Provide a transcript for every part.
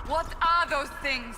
What are those things?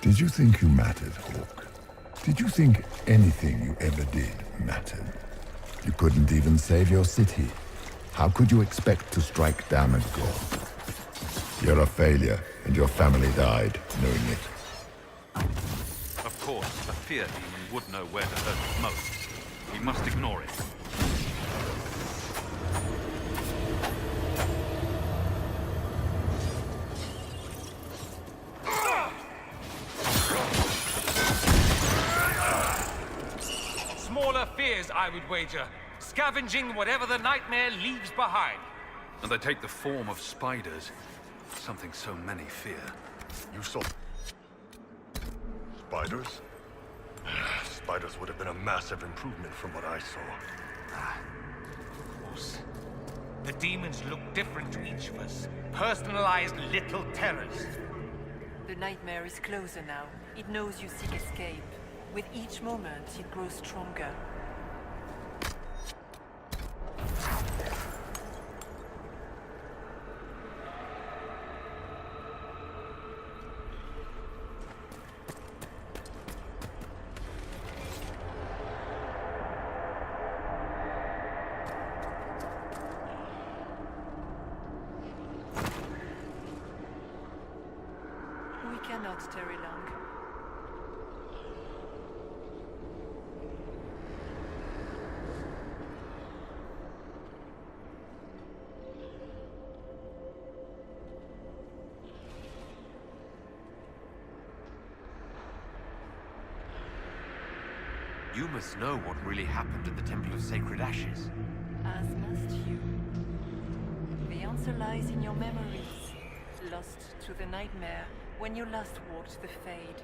Did you think you mattered, Hawk? Did you think anything you ever did mattered? You couldn't even save your city. How could you expect to strike down a god? You're a failure, and your family died knowing it. Of course, a fear demon would know where to hurt us most. We must ignore it. Smaller fears, I would wager. Scavenging whatever the nightmare leaves behind. And they take the form of spiders. Something so many fear. You saw... spiders? Spiders would have been a massive improvement from what I saw. Of course. The demons look different to each of us. Personalized little terrors. The nightmare is closer now. It knows you seek escape. With each moment, it grows stronger. We cannot tarry long. You must know what really happened at the Temple of Sacred Ashes. As must you. The answer lies in your memories. Lost to the nightmare when you last walked the Fade.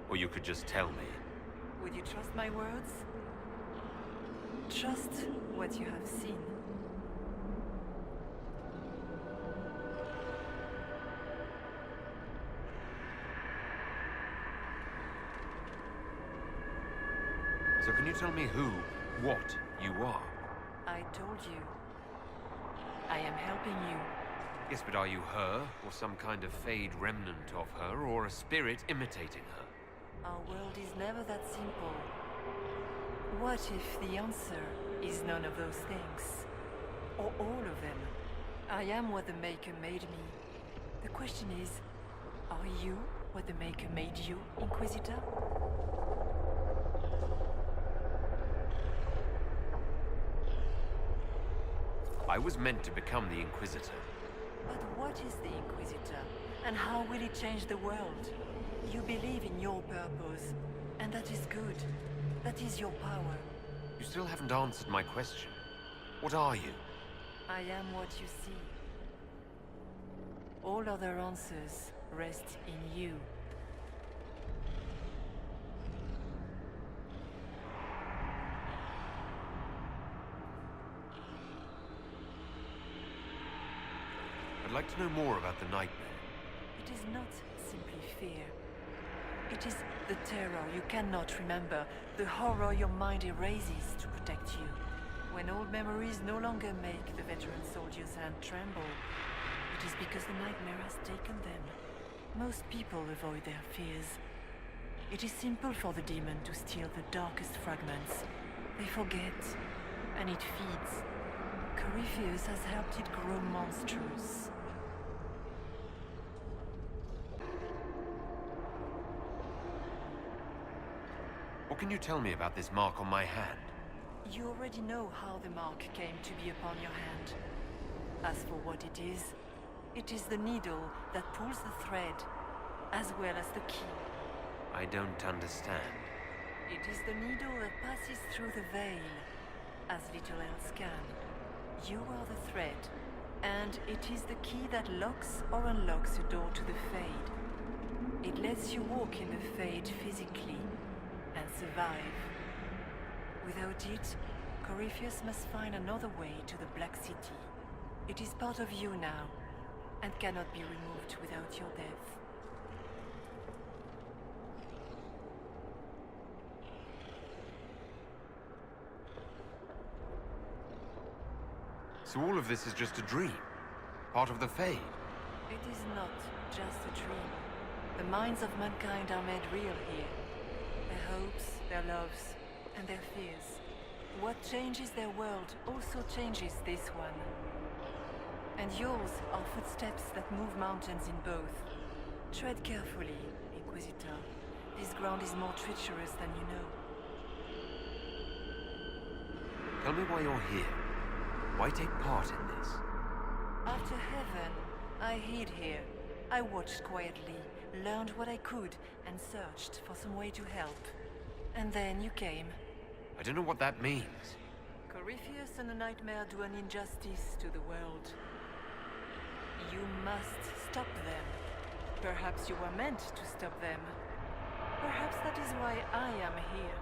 Or you could just tell me. Would you trust my words? Trust what you have seen. So can you tell me who, what you are? I told you. I am helping you. Yes, but are you her, or some kind of Fade remnant of her, or a spirit imitating her? Our world is never that simple. What if the answer is none of those things? Or all of them? I am what the Maker made me. The question is, are you what the Maker made you, Inquisitor? I was meant to become the Inquisitor. But what is the Inquisitor? And how will it change the world? You believe in your purpose, and that is good. That is your power. You still haven't answered my question. What are you? I am what you see. All other answers rest in you. I'd like to know more about the nightmare. It is not simply fear. It is the terror you cannot remember, the horror your mind erases to protect you. When old memories no longer make the veteran soldier's hand tremble, it is because the nightmare has taken them. Most people avoid their fears. It is simple for the demon to steal the darkest fragments. They forget, and it feeds. Corypheus has helped it grow monstrous. What can you tell me about this mark on my hand? You already know how the mark came to be upon your hand. As for what it is the needle that pulls the thread, as well as the key. I don't understand. It is the needle that passes through the veil. as little else can. You are the thread, and it is the key that locks or unlocks the door to the Fade. It lets you walk in the Fade physically and survive. Without it, Corypheus must find another way to the Black City. It is part of you now, and cannot be removed without your death. So all of this is just a dream? Part of the Fade? It is not just a dream. The minds of mankind are made real here. Their hopes, their loves, and their fears. What changes their world also changes this one. And yours are footsteps that move mountains in both. Tread carefully, Inquisitor. This ground is more treacherous than you know. Tell me why you're here. Why take part in this? After heaven, I hid here. I watched quietly, learned what I could, and searched for some way to help. And then you came. I don't know what that means. Corypheus and the Nightmare do an injustice to the world. You must stop them. Perhaps you were meant to stop them. Perhaps that is why I am here.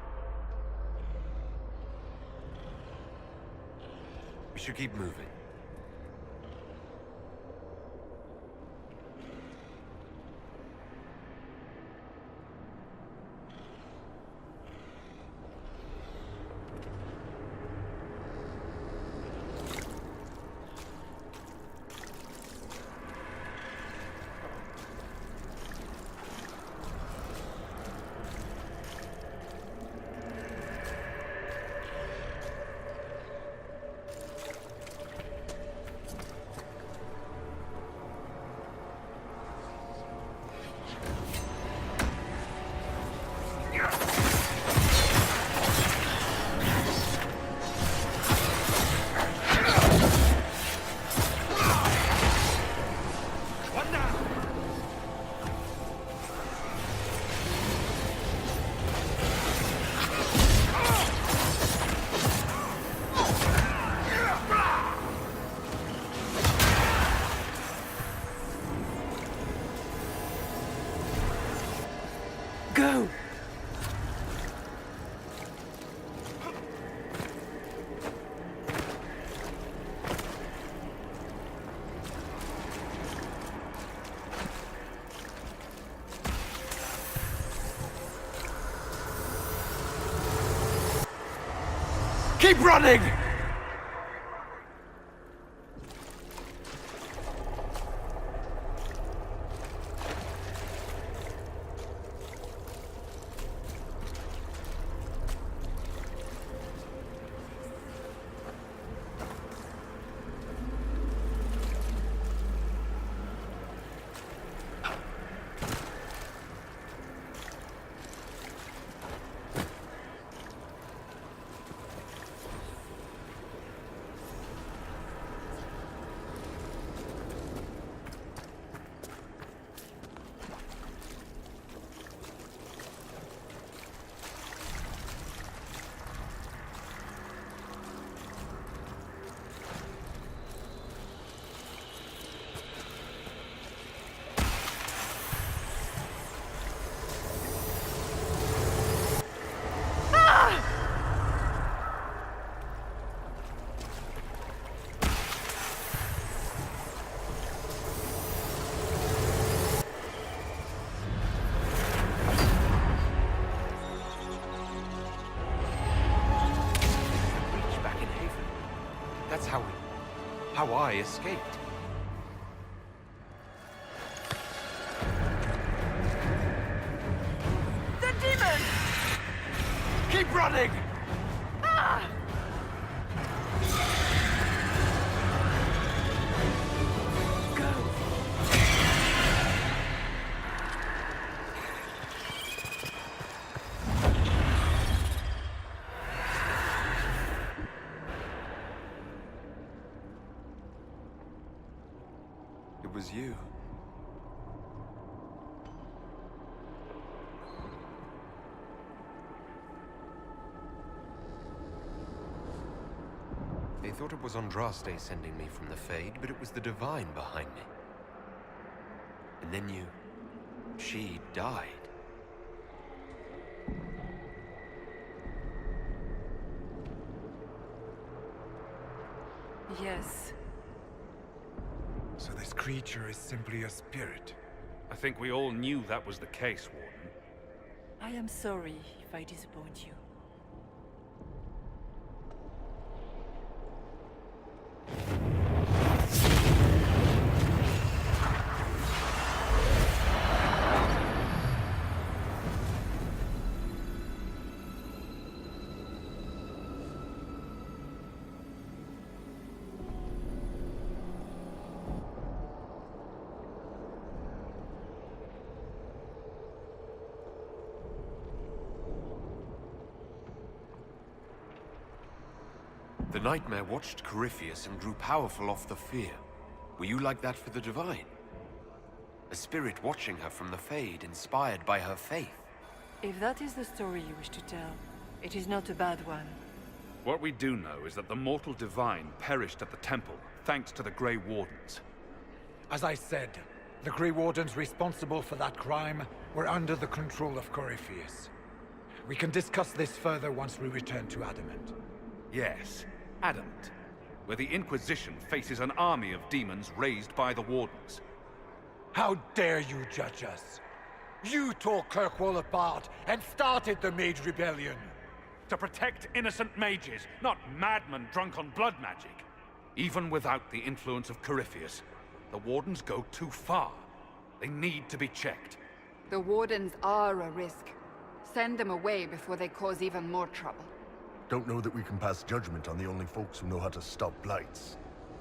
We should keep moving. Go! Keep running! That's how I escaped. The demon! Keep running! Ah! It was you. thought it was Andraste sending me from the Fade, but it was the Divine behind me. And then you... she died. Yes. So this creature is simply a spirit. I think we all knew that was the case, Warden. I am sorry if I disappoint you. The Nightmare watched Corypheus and grew powerful off the fear. Were you like that for the Divine? A spirit watching her from the Fade, inspired by her faith. If that is the story you wish to tell, it is not a bad one. What we do know is that the mortal Divine perished at the temple, thanks to the Grey Wardens. As I said, the Grey Wardens responsible for that crime were under the control of Corypheus. We can discuss this further once we return to Adamant. Yes, Adamant, where the Inquisition faces an army of demons raised by the Wardens. How dare you judge us? You tore Kirkwall apart and started the Mage Rebellion! To protect innocent mages, not madmen drunk on blood magic. Even without the influence of Corypheus, the Wardens go too far. They need to be checked. The Wardens are a risk. Send them away before they cause even more trouble. Don't know that we can pass judgment on the only folks who know how to stop blights.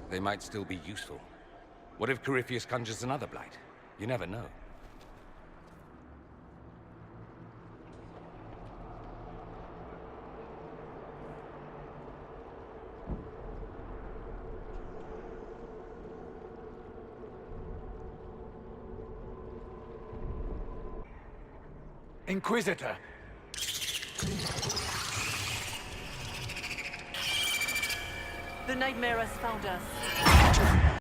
They might still be useful. What if Corypheus conjures another blight? You never know. Inquisitor! The Nightmare has found us.